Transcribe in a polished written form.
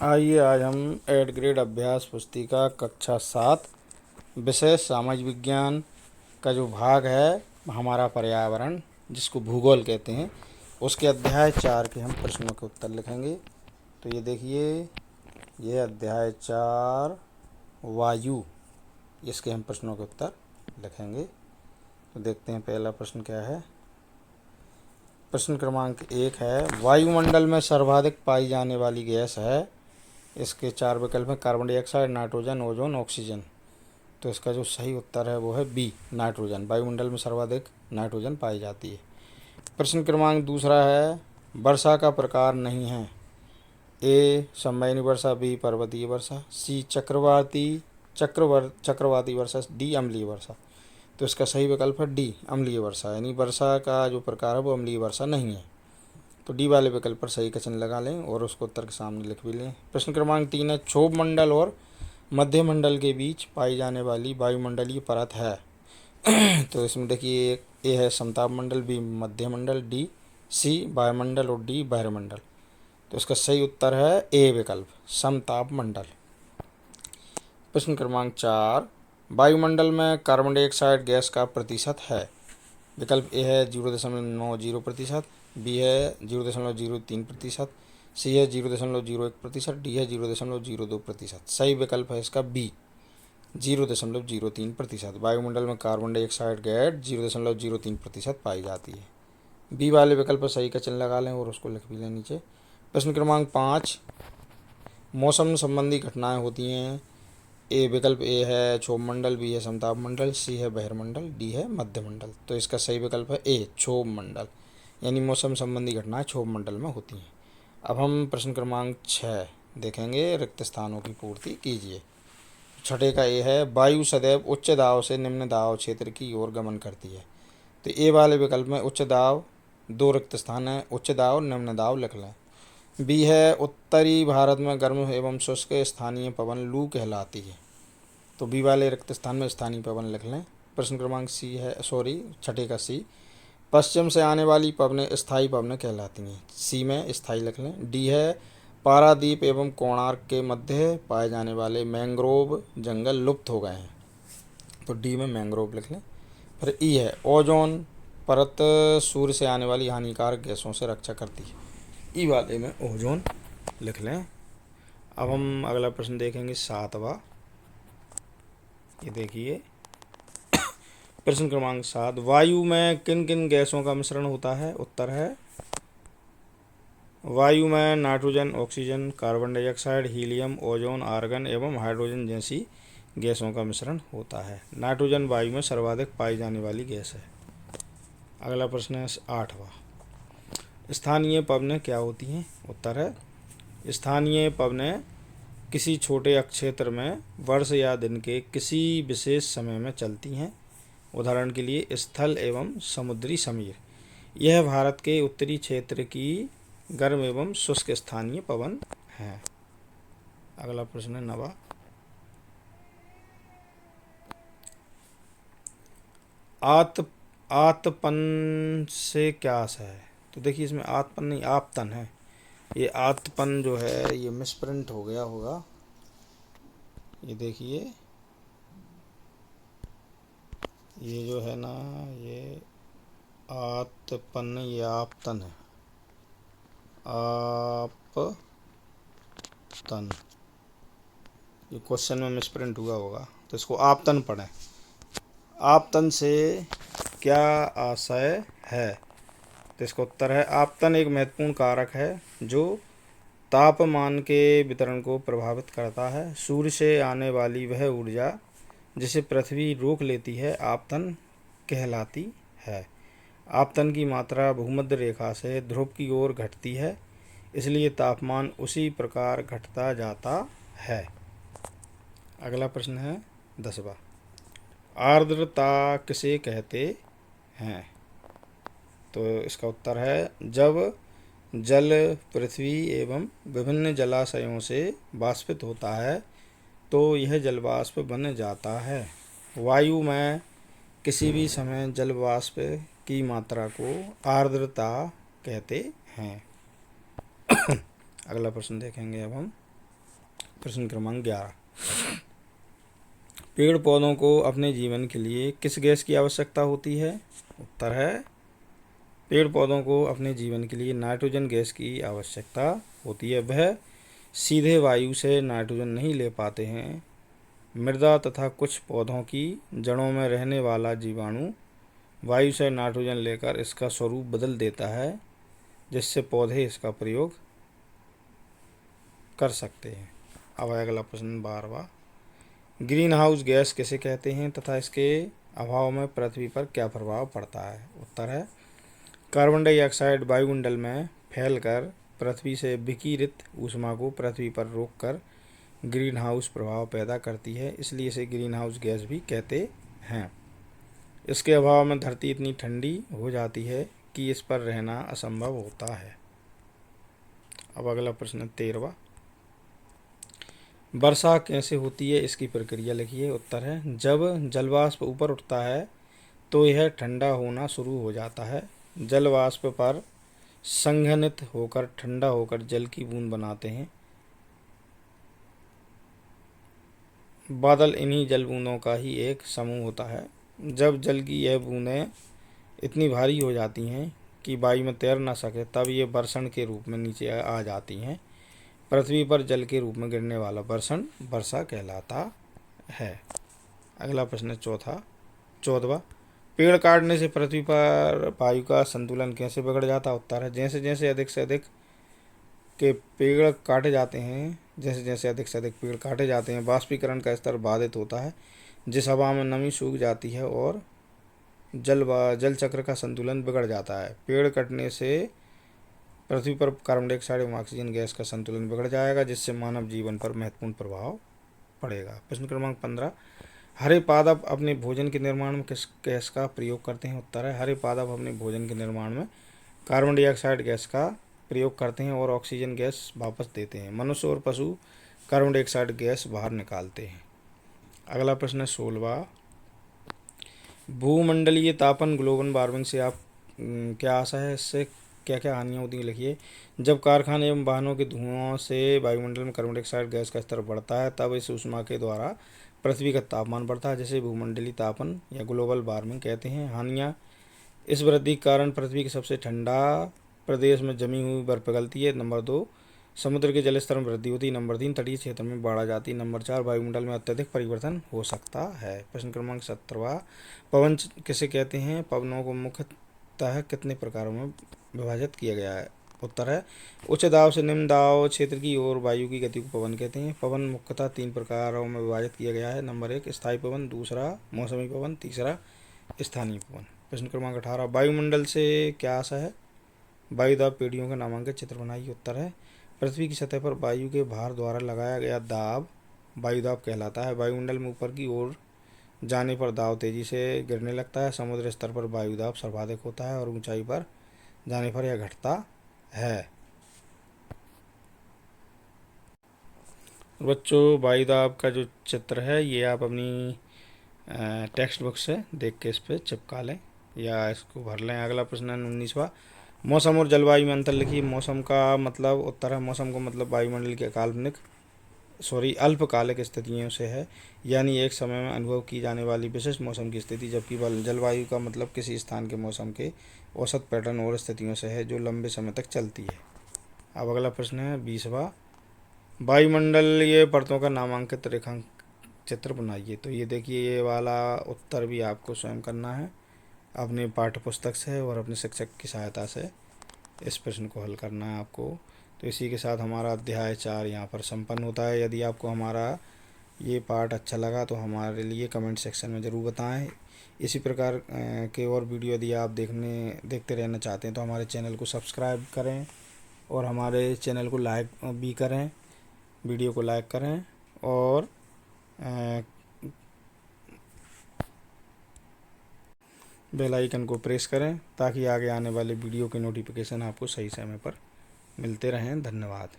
आइए आज हम 8 ग्रेड अभ्यास पुस्तिका कक्षा 7 विषय सामाजिक विज्ञान का जो भाग है हमारा पर्यावरण, जिसको भूगोल कहते हैं, उसके अध्याय 4 के हम प्रश्नों के उत्तर लिखेंगे। तो ये देखिए, ये अध्याय 4 वायु, इसके हम प्रश्नों के उत्तर लिखेंगे। तो देखते हैं पहला प्रश्न क्या है। प्रश्न क्रमांक 1 है, वायुमंडल में सर्वाधिक पाई जाने वाली गैस है। इसके 4 विकल्प हैं, carbon dioxide, nitrogen, ozone, oxygen. तो इसका जो सही उत्तर है वो है बी, नाइट्रोजन। वायुमंडल में सर्वाधिक नाइट्रोजन पाई जाती है। प्रश्न क्रमांक दूसरा है, वर्षा का प्रकार नहीं है। ए संवहनी वर्षा, बी पर्वतीय वर्षा, सी चक्रवाती वर्षा, डी अम्लीय वर्षा। तो इसका सही विकल्प है डी, अम्लीय वर्षा। यानी वर्षा का जो प्रकार है वो अम्लीय वर्षा नहीं है। तो डी वाले विकल्प पर सही का चिन्ह लगा लें और उसको उत्तर के सामने लिख भी लें। प्रश्न क्रमांक 3 है, क्षोभ मंडल और मध्य मंडल के बीच पाई जाने वाली वायुमंडलीय परत है। तो इसमें देखिए, ए है समताप मंडल, बी मध्य मंडल, डी सी वायुमंडल और डी बहिर्मंडल। तो इसका सही उत्तर है ए विकल्प, समताप मंडल। प्रश्न क्रमांक 4, वायुमंडल में कार्बन डाइऑक्साइड गैस का प्रतिशत है। विकल्प ए है 0.90%, बी है 0.03%, सी है 0.01%, डी है 0.02%। सही विकल्प है इसका बी, 0.03%। वायुमंडल में कार्बन डाइऑक्साइड गैस 0.03% पाई जाती है। बी वाले विकल्प पर सही का चिन्ह लगा लें और उसको लिख भी लें नीचे। प्रश्न क्रमांक 5, मौसम संबंधी घटनाएं होती हैं। ए विकल्प ए है क्षोभ मंडल, बी है समताप मंडल, सी है बहिर्मंडल, डी है मध्य मंडल। तो इसका सही विकल्प है ए, क्षोभ मंडल। यानी मौसम संबंधी घटनाएं क्षोभ मंडल में होती हैं। अब हम प्रश्न क्रमांक 6 देखेंगे, रिक्त स्थानों की पूर्ति कीजिए। छठे का ए है, वायु सदैव उच्च दाब से निम्न दाब क्षेत्र की ओर गमन करती है। तो ए वाले विकल्प में उच्च दाब, 2 रिक्त स्थान है, उच्च दाब और निम्न दाब लिख लें। बी है, उत्तरी भारत में गर्म एवं शुष्क स्थानीय पवन लू कहलाती है। तो बी वाले रिक्त स्थान में स्थानीय पवन लिख लें। प्रश्न क्रमांक सी है, छठे का सी, पश्चिम से आने वाली पवनें स्थायी पवनें कहलाती हैं। सी में स्थायी लिख लें। डी है, पारादीप एवं कोणार्क के मध्य पाए जाने वाले मैंग्रोव जंगल लुप्त हो गए हैं। तो डी में मैंग्रोव लिख लें। फिर ई है, ओजोन परत सूर्य से आने वाली हानिकारक गैसों से रक्षा करती है। ई वाले में ओजोन लिख लें। अब हम अगला प्रश्न देखेंगे 7वां। ये देखिए, प्रश्न क्रमांक 7, वायु में किन किन गैसों का मिश्रण होता है। उत्तर है, वायु में nitrogen, oxygen, carbon dioxide, helium, ozone, argon एवं हाइड्रोजन जैसी गैसों का मिश्रण होता है। नाइट्रोजन वायु में सर्वाधिक पाई जाने वाली गैस है। अगला प्रश्न है 8वां, स्थानीय पवनें क्या होती हैं। उत्तर है, स्थानीय पवनें किसी छोटे क्षेत्र में वर्ष या दिन के किसी विशेष समय में चलती हैं। उदाहरण के लिए स्थल एवं समुद्री समीर। यह भारत के उत्तरी क्षेत्र की गर्म एवं शुष्क स्थानीय पवन हैं। अगला प्रश्न है 9वां, आतपन से क्या आशय है। तो देखिए, इसमें आतपन नहीं, आपतन है। ये आतपन जो है ये मिसप्रिंट हो गया होगा। ये देखिए, ये जो है ना, ये आतपन, ये आपतन है, आपतन। ये क्वेश्चन में मिसप्रिंट हुआ होगा, तो इसको आपतन पढ़ें। आपतन से क्या आशय है। तो इसका उत्तर है, आपतन एक महत्वपूर्ण कारक है जो तापमान के वितरण को प्रभावित करता है। सूर्य से आने वाली वह ऊर्जा जिसे पृथ्वी रोक लेती है आपतन कहलाती है। आपतन की मात्रा भूमध्य रेखा से ध्रुव की ओर घटती है, इसलिए तापमान उसी प्रकार घटता जाता है। अगला प्रश्न है 10वां, आर्द्रता किसे कहते हैं। तो इसका उत्तर है, जब जल पृथ्वी एवं विभिन्न जलाशयों से वाष्पित होता है तो यह जलवाष्प बन जाता है। वायु में किसी भी समय जलवाष्प की मात्रा को आर्द्रता कहते हैं। अगला प्रश्न देखेंगे अब हम प्रश्न क्रमांक 11, पेड़ पौधों को अपने जीवन के लिए किस गैस की आवश्यकता होती है? उत्तर है पेड़ पौधों को अपने जीवन के लिए नाइट्रोजन गैस की आवश्यकता होती है। वह सीधे वायु से नाइट्रोजन नहीं ले पाते हैं। मृदा तथा कुछ पौधों की जड़ों में रहने वाला जीवाणु वायु से नाइट्रोजन लेकर इसका स्वरूप बदल देता है, जिससे पौधे इसका प्रयोग कर सकते हैं। अब अगला प्रश्न 12वां, ग्रीन हाउस गैस किसे कहते हैं तथा इसके अभाव में पृथ्वी पर क्या प्रभाव पड़ता है? उत्तर है कार्बन डाइऑक्साइड वायुमंडल में फैलकर पृथ्वी से विकिरित ऊष्मा को पृथ्वी पर रोककर ग्रीन हाउस प्रभाव पैदा करती है, इसलिए इसे ग्रीन हाउस गैस भी कहते हैं। इसके अभाव में धरती इतनी ठंडी हो जाती है कि इस पर रहना असंभव होता है। अब अगला प्रश्न 13वां, वर्षा कैसे होती है, इसकी प्रक्रिया लिखिए। उत्तर है जब जलवाष्प ऊपर उठता है तो यह ठंडा होना शुरू हो जाता है। जलवाष्प पर संघनित होकर ठंडा होकर जल की बूंद बनाते हैं। बादल इन्हीं जल बूंदों का ही एक समूह होता है। जब जल की यह बूंदें इतनी भारी हो जाती हैं कि वायु में तैर ना सके, तब ये बर्षण के रूप में नीचे आ जाती हैं। पृथ्वी पर जल के रूप में गिरने वाला बर्षण वर्षा कहलाता है। अगला प्रश्न 14वां, पेड़ काटने से पृथ्वी पर वायु का संतुलन कैसे बिगड़ जाता? उत्तर है जैसे जैसे अधिक से अधिक पेड़ काटे जाते हैं, वाष्पीकरण का स्तर बाधित होता है, जिस हवा में नमी सूख जाती है और जल चक्र का संतुलन बिगड़ जाता है। पेड़ कटने से पृथ्वी पर कार्बन डाइऑक्साइड एवं ऑक्सीजन गैस का संतुलन बिगड़ जाएगा, जिससे मानव जीवन पर महत्वपूर्ण प्रभाव पड़ेगा। प्रश्न क्रमांक 15, हरे पादप अपने भोजन के निर्माण में किस गैस का प्रयोग करते हैं? उत्तर है हरे पादप अपने भोजन के निर्माण में कार्बन डाइऑक्साइड गैस का प्रयोग करते हैं और ऑक्सीजन गैस वापस देते हैं। मनुष्य और पशु कार्बन डाइऑक्साइड गैस बाहर निकालते हैं। अगला प्रश्न है 16वां, भूमंडलीय तापन ग्लोबल वार्मिंग से आप क्या आशा है, इससे क्या क्या हानियाँ होती हैं लिखिए। जब कारखाने एवं वाहनों के धुआं से वायुमंडल में कार्बन डाइऑक्साइड गैस का स्तर बढ़ता है, तब इस ऊष्मा के द्वारा पृथ्वी का तापमान बढ़ता है, जिसे भूमंडलीय तापन या ग्लोबल वार्मिंग कहते हैं। हानियाँ, इस वृद्धि के कारण पृथ्वी के सबसे ठंडा प्रदेश में जमी हुई बर्फ पिघलती है। नंबर 2, समुद्र के जल स्तर में वृद्धि होती है। नंबर 3, तटीय क्षेत्र में बाढ़ आ जाती है। नंबर 4, वायुमंडल में अत्यधिक परिवर्तन हो सकता है। प्रश्न क्रमांक 17वां, पवन किसे कहते हैं? पवनों को मुख्यतः कितने प्रकारों में विभाजित किया गया है? उत्तर है उच्च दाब से निम्न दाब क्षेत्र की ओर वायु की गति को पवन कहते हैं। पवन मुख्यतः 3 प्रकारों में विभाजित किया गया है। नंबर 1, स्थायी पवन, दूसरा मौसमी पवन, तीसरा स्थानीय पवन। प्रश्न क्रमांक 18, वायुमंडल से क्या आशा है? वायुदाब पीढ़ियों का नामांकित चित्र बनाइए। उत्तर है पृथ्वी की सतह पर वायु के भार द्वारा लगाया गया दाब वायुदाब कहलाता है। वायुमंडल में ऊपर की ओर जाने पर दाब तेजी से गिरने लगता है। समुद्र स्तर पर वायुदाब सर्वाधिक होता है और ऊंचाई पर जाने पर यह घटता है। बच्चों, वायुदाब का जो चित्र है ये आप अपनी टेक्स्ट बुक से देख के इस पर चिपका लें या इसको भर लें। अगला प्रश्न है 19वां, मौसम और जलवायु में अंतर लिखिए। मौसम का मतलब, उत्तर है मौसम का मतलब वायुमंडल के अल्पकालिक स्थितियों से है, यानी एक समय में अनुभव की जाने वाली विशिष्ट मौसम की स्थिति, जबकि जलवायु का मतलब किसी स्थान के मौसम के औसत पैटर्न और स्थितियों से है जो लंबे समय तक चलती है। अब अगला प्रश्न है 20वां, वायुमंडलीय परतों का नामांकित रेखांक चित्र बनाइए। तो ये देखिए, ये वाला उत्तर भी आपको स्वयं करना है अपने पाठ्य पुस्तक से और अपने शिक्षक की सहायता से इस प्रश्न को हल करना है आपको। तो इसी के साथ हमारा अध्याय 4 यहाँ पर संपन्न होता है। यदि आपको हमारा ये पाठ अच्छा लगा तो हमारे लिए कमेंट सेक्शन में ज़रूर बताएं। इसी प्रकार के और वीडियो यदि आप देखते रहना चाहते हैं तो हमारे चैनल को सब्सक्राइब करें और हमारे चैनल को लाइक भी करें, वीडियो को लाइक करें और बेल आइकन को प्रेस करें ताकि आगे आने वाले वीडियो के नोटिफिकेशन आपको सही समय पर मिलते रहें। धन्यवाद।